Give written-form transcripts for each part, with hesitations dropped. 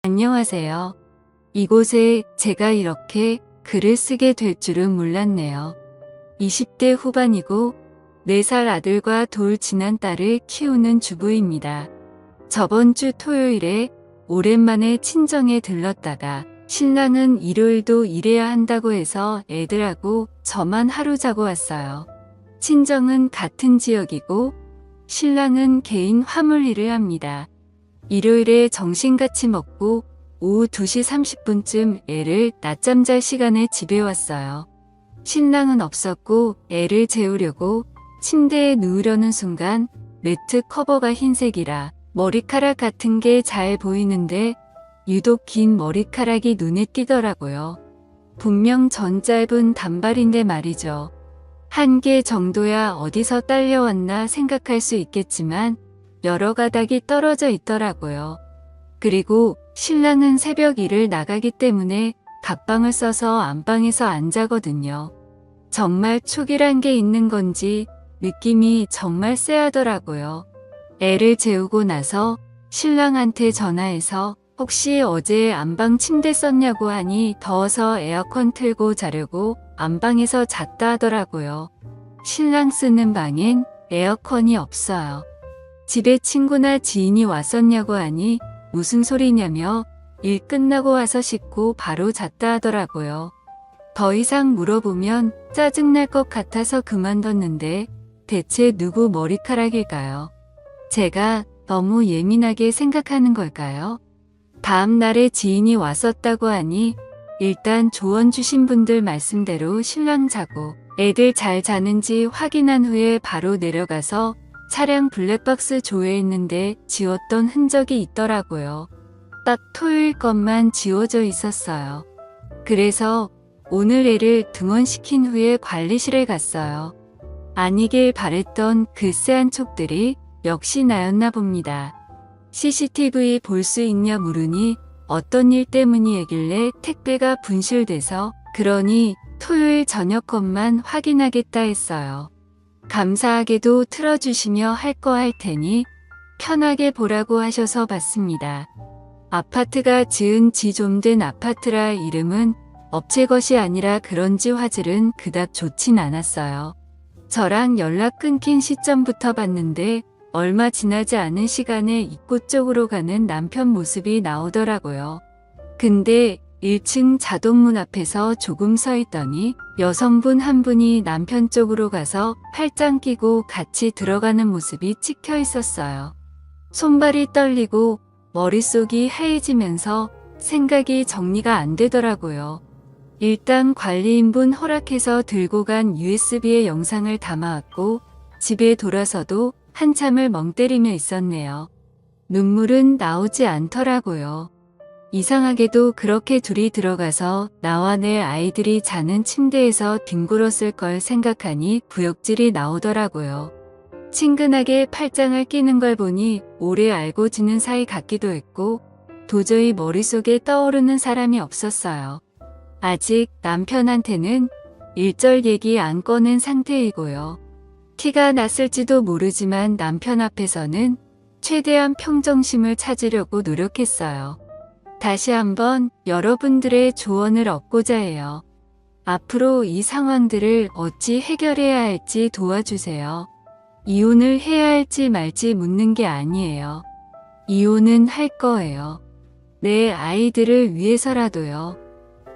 안녕하세요. 이곳에 제가 이렇게 글을 쓰게 될 줄은 몰랐네요. 20대 후반이고 4살 아들과 돌 지난 딸을 키우는 주부입니다. 저번 주 토요일에 오랜만에 친정에 들렀다가 신랑은 일요일도 일해야 한다고 해서 애들하고 저만 하루 자고 왔어요. 친정은 같은 지역이고 신랑은 개인 화물 일을 합니다. 일요일에 점심같이 먹고 오후 2시 30분쯤 애를 낮잠 잘 시간에 집에 왔어요. 신랑은 없었고 애를 재우려고 침대에 누우려는 순간 매트 커버가 흰색이라 머리카락 같은 게 잘 보이는데 유독 긴 머리카락이 눈에 띄더라고요. 분명 전 짧은 단발인데 말이죠. 한 개 정도야 어디서 딸려왔나 생각할 수 있겠지만 여러 가닥이 떨어져 있더라고요. 그리고 신랑은 새벽 일을 나가기 때문에 갑방을 써서 안방에서 안 자거든요. 정말 촉이란 게 있는 건지 느낌이 정말 쎄하더라고요. 애를 재우고 나서 신랑한테 전화해서 혹시 어제 안방 침대 썼냐고 하니 더워서 에어컨 틀고 자려고 안방에서 잤다 하더라고요. 신랑 쓰는 방엔 에어컨이 없어요. 집에 친구나 지인이 왔었냐고 하니 무슨 소리냐며 일 끝나고 와서 씻고 바로 잤다 하더라고요. 더 이상 물어보면 짜증날 것 같아서 그만뒀는데 대체 누구 머리카락일까요? 제가 너무 예민하게 생각하는 걸까요? 다음 날에 지인이 왔었다고 하니 일단 조언 주신 분들 말씀대로 신랑 자고 애들 잘 자는지 확인한 후에 바로 내려가서 차량 블랙박스 조회했는데 지웠던 흔적이 있더라고요. 딱 토요일 것만 지워져 있었어요. 그래서 오늘 애를 등원시킨 후에 관리실에 갔어요. 아니길 바랬던 그 쎄한 촉들이 역시 나였나 봅니다. CCTV 볼 수 있냐 물으니 어떤 일 때문이길래 택배가 분실돼서 그러니 토요일 저녁 것만 확인하겠다 했어요. 감사하게도 틀어주시며 할 거 할 테니 편하게 보라고 하셔서 봤습니다. 아파트가 지은 지 좀 된 아파트라 이름은 업체 것이 아니라 그런지 화질은 그닥 좋진 않았어요. 저랑 연락 끊긴 시점부터 봤는데 얼마 지나지 않은 시간에 입구 쪽으로 가는 남편 모습이 나오더라고요. 근데 1층 자동문 앞에서 조금 서 있더니 여성분 한 분이 남편 쪽으로 가서 팔짱 끼고 같이 들어가는 모습이 찍혀 있었어요. 손발이 떨리고 머릿속이 하얘지면서 생각이 정리가 안 되더라고요. 일단 관리인분 허락해서 들고 간 USB에 영상을 담아왔고 집에 돌아서도 한참을 멍 때리며 있었네요. 눈물은 나오지 않더라고요. 이상하게도 그렇게 둘이 들어가서 나와 내 아이들이 자는 침대에서 뒹굴었을 걸 생각하니 구역질이 나오더라고요. 친근하게 팔짱을 끼는 걸 보니 오래 알고 지낸 사이 같기도 했고 도저히 머릿속에 떠오르는 사람이 없었어요. 아직 남편한테는 일절 얘기 안 꺼낸 상태이고요. 티가 났을지도 모르지만 남편 앞에서는 최대한 평정심을 찾으려고 노력했어요. 다시 한번 여러분들의 조언을 얻고자 해요. 앞으로 이 상황들을 어찌 해결해야 할지 도와주세요. 이혼을 해야 할지 말지 묻는 게 아니에요. 이혼은 할 거예요. 내 아이들을 위해서라도요.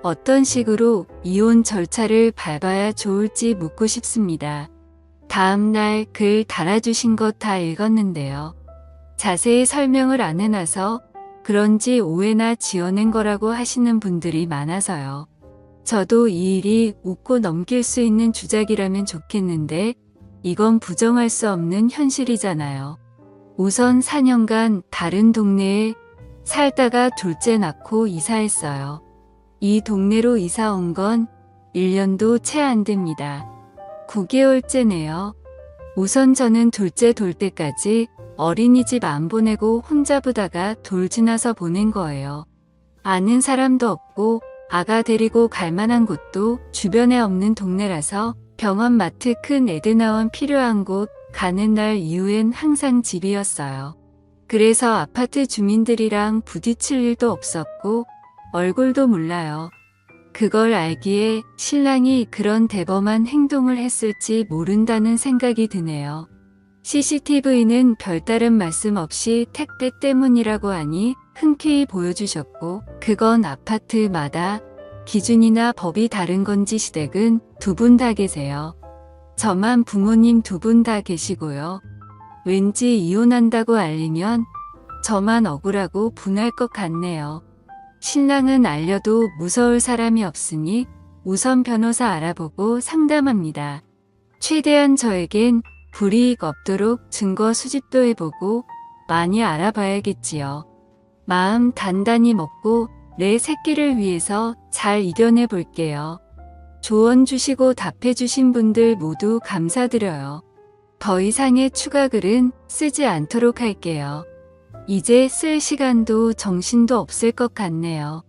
어떤 식으로 이혼 절차를 밟아야 좋을지 묻고 싶습니다. 다음날 글 달아주신 거 다 읽었는데요. 자세히 설명을 안 해놔서 그런지 오해나 지어낸 거라고 하시는 분들이 많아서요. 저도 이 일이 웃고 넘길 수 있는 주작이라면 좋겠는데 이건 부정할 수 없는 현실이잖아요. 우선 4년간 다른 동네에 살다가 둘째 낳고 이사했어요. 이 동네로 이사 온 건 1년도 채 안 됩니다. 9개월째네요. 우선 저는 둘째 돌 때까지 어린이집 안 보내고 혼자 보다가 돌 지나서 보낸 거예요. 아는 사람도 없고 아가 데리고 갈 만한 곳도 주변에 없는 동네라서 병원, 마트, 큰 애드나원 필요한 곳 가는 날 이후엔 항상 집이었어요. 그래서 아파트 주민들이랑 부딪힐 일도 없었고 얼굴도 몰라요. 그걸 알기에 신랑이 그런 대범한 행동을 했을지 모른다는 생각이 드네요. CCTV는 별다른 말씀 없이 택배 때문이라고 하니 흔쾌히 보여주셨고, 그건 아파트마다 기준이나 법이 다른 건지 시댁은 두 분 다 계세요. 저만 부모님 두 분 다 계시고요. 왠지 이혼한다고 알리면 저만 억울하고 분할 것 같네요. 신랑은 알려도 무서울 사람이 없으니 우선 변호사 알아보고 상담합니다. 최대한 저에겐 불이익 없도록 증거 수집도 해보고 많이 알아봐야겠지요. 마음 단단히 먹고 내 새끼를 위해서 잘 이겨내 볼게요. 조언 주시고 답해 주신 분들 모두 감사드려요. 더 이상의 추가 글은 쓰지 않도록 할게요. 이제 쓸 시간도 정신도 없을 것 같네요.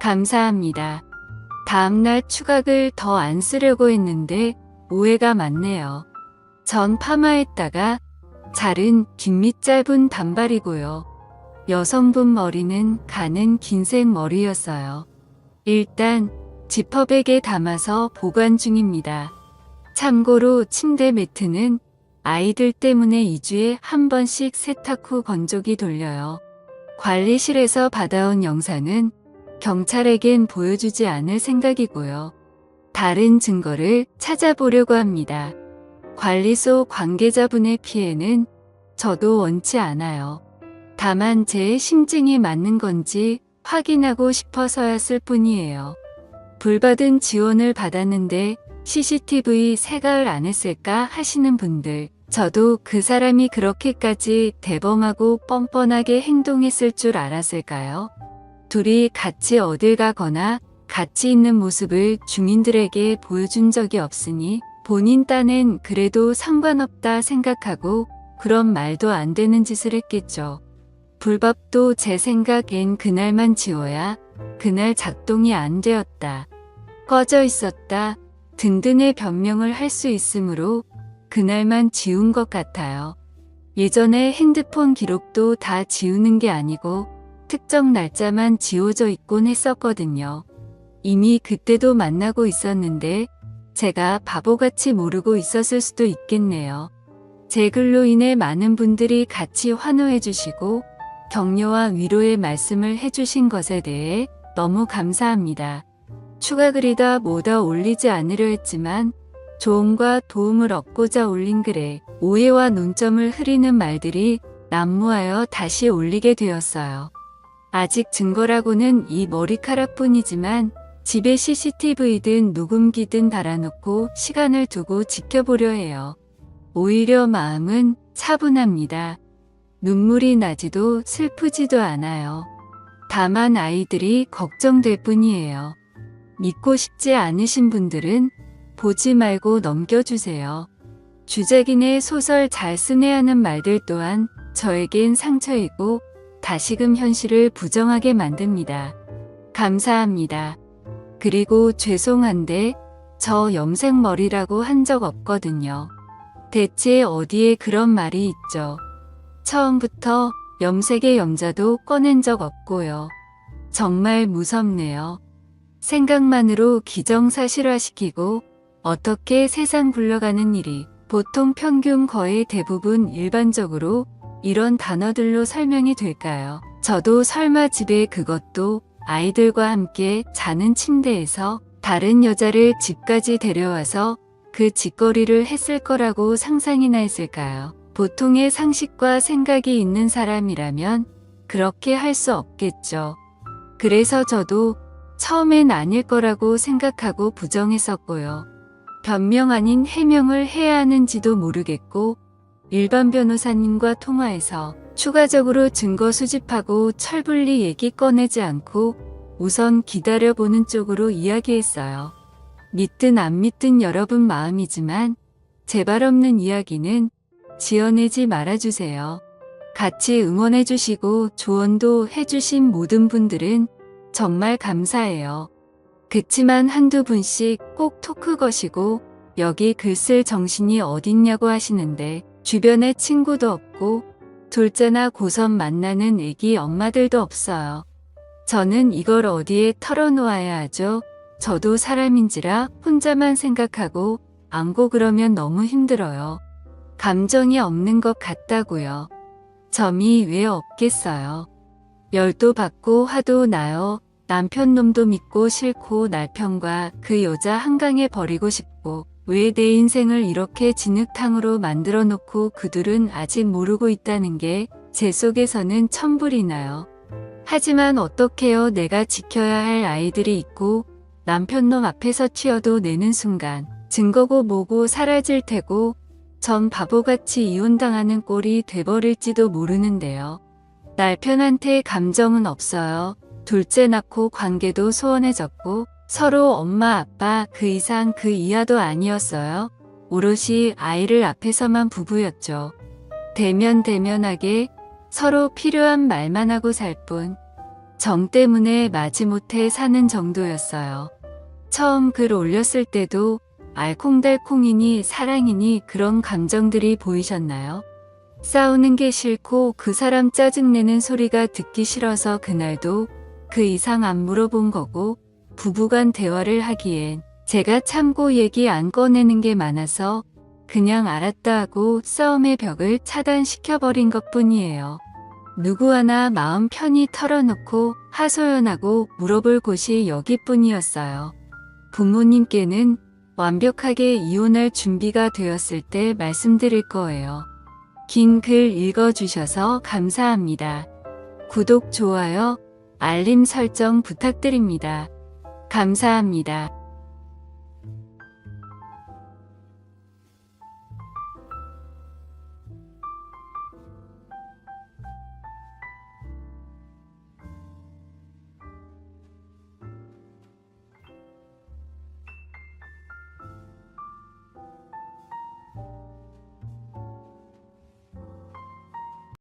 감사합니다. 다음날 추가글 더 안 쓰려고 했는데 오해가 많네요. 전 파마했다가 자른 긴 밑 짧은 단발이고요. 여성분 머리는 가는 긴색 머리였어요. 일단 지퍼백에 담아서 보관 중입니다. 참고로 침대 매트는 아이들 때문에 2주에 한 번씩 세탁 후 건조기 돌려요. 관리실에서 받아온 영상은 경찰에겐 보여주지 않을 생각이고요. 다른 증거를 찾아보려고 합니다. 관리소 관계자분의 피해는 저도 원치 않아요. 다만 제 심증이 맞는 건지 확인하고 싶어서였을 뿐이에요. 불받은 지원을 받았는데 CCTV 생각을 안 했을까 하시는 분들, 저도 그 사람이 그렇게까지 대범하고 뻔뻔하게 행동했을 줄 알았을까요? 둘이 같이 어딜 가거나 같이 있는 모습을 주민들에게 보여준 적이 없으니 본인 딴엔 그래도 상관없다 생각하고 그런 말도 안 되는 짓을 했겠죠. 불법도 제 생각엔 그날만 지워야 그날 작동이 안 되었다. 꺼져 있었다 등등의 변명을 할 수 있으므로 그날만 지운 것 같아요. 예전에 핸드폰 기록도 다 지우는 게 아니고 특정 날짜만 지워져 있곤 했었거든요. 이미 그때도 만나고 있었는데 제가 바보같이 모르고 있었을 수도 있겠네요. 제 글로 인해 많은 분들이 같이 환호해 주시고 격려와 위로의 말씀을 해주신 것에 대해 너무 감사합니다. 추가 글이다 뭐다 올리지 않으려 했지만 조언과 도움을 얻고자 올린 글에 오해와 논점을 흐리는 말들이 난무하여 다시 올리게 되었어요. 아직 증거라고는 이 머리카락뿐이지만 집에 CCTV든 녹음기든 달아놓고 시간을 두고 지켜보려 해요. 오히려 마음은 차분합니다. 눈물이 나지도 슬프지도 않아요. 다만 아이들이 걱정될 뿐이에요. 믿고 싶지 않으신 분들은 보지 말고 넘겨주세요. 주작인의 소설 잘 쓰네 하는 말들 또한 저에겐 상처이고 다시금 현실을 부정하게 만듭니다. 감사합니다. 그리고 죄송한데 저 염색머리라고 한 적 없거든요. 대체 어디에 그런 말이 있죠? 처음부터 염색의 염자도 꺼낸 적 없고요. 정말 무섭네요. 생각만으로 기정사실화시키고 어떻게 세상 굴러가는 일이 보통 평균 거의 대부분 일반적으로 이런 단어들로 설명이 될까요? 저도 설마 집에 그것도 아이들과 함께 자는 침대에서 다른 여자를 집까지 데려와서 그 짓거리를 했을 거라고 상상이나 했을까요? 보통의 상식과 생각이 있는 사람이라면 그렇게 할 수 없겠죠. 그래서 저도 처음엔 아닐 거라고 생각하고 부정했었고요. 변명 아닌 해명을 해야 하는지도 모르겠고 일반 변호사님과 통화해서 추가적으로 증거 수집하고 철분리 얘기 꺼내지 않고 우선 기다려보는 쪽으로 이야기했어요. 믿든 안 믿든 여러분 마음이지만 제발 없는 이야기는 지어내지 말아주세요. 같이 응원해주시고 조언도 해주신 모든 분들은 정말 감사해요. 그치만 한두 분씩 꼭 토크 거시고 여기 글 쓸 정신이 어딨냐고 하시는데 주변에 친구도 없고 둘째나 고3 만나는 애기 엄마들도 없어요. 저는 이걸 어디에 털어놓아야 하죠? 저도 사람인지라 혼자만 생각하고 안고 그러면 너무 힘들어요. 감정이 없는 것 같다고요. 점이 왜 없겠어요. 열도 받고 화도 나요. 남편 놈도 믿고 싫고 날편과 그 여자 한강에 버리고 싶고 왜 내 인생을 이렇게 진흙탕으로 만들어 놓고 그들은 아직 모르고 있다는 게 제 속에서는 천불이 나요. 하지만 어떡해요. 내가 지켜야 할 아이들이 있고 남편 놈 앞에서 튀어도 내는 순간 증거고 뭐고 사라질 테고 전 바보같이 이혼당하는 꼴이 돼버릴지도 모르는데요. 남편한테 감정은 없어요. 둘째 낳고 관계도 소원해졌고 서로 엄마 아빠 그 이상 그 이하도 아니었어요. 오롯이 아이를 앞에서만 부부였죠. 대면대면하게 서로 필요한 말만 하고 살 뿐. 정 때문에 마지못해 사는 정도였어요. 처음 글 올렸을 때도 알콩달콩이니 사랑이니 그런 감정들이 보이셨나요? 싸우는 게 싫고 그 사람 짜증내는 소리가 듣기 싫어서 그날도 그 이상 안 물어본 거고 부부간 대화를 하기엔 제가 참고 얘기 안 꺼내는 게 많아서 그냥 알았다 하고 싸움의 벽을 차단시켜버린 것뿐이에요. 누구 하나 마음 편히 털어놓고 하소연하고 물어볼 곳이 여기뿐이었어요. 부모님께는 완벽하게 이혼할 준비가 되었을 때 말씀드릴 거예요. 긴 글 읽어주셔서 감사합니다. 구독, 좋아요, 알림 설정 부탁드립니다. 감사합니다.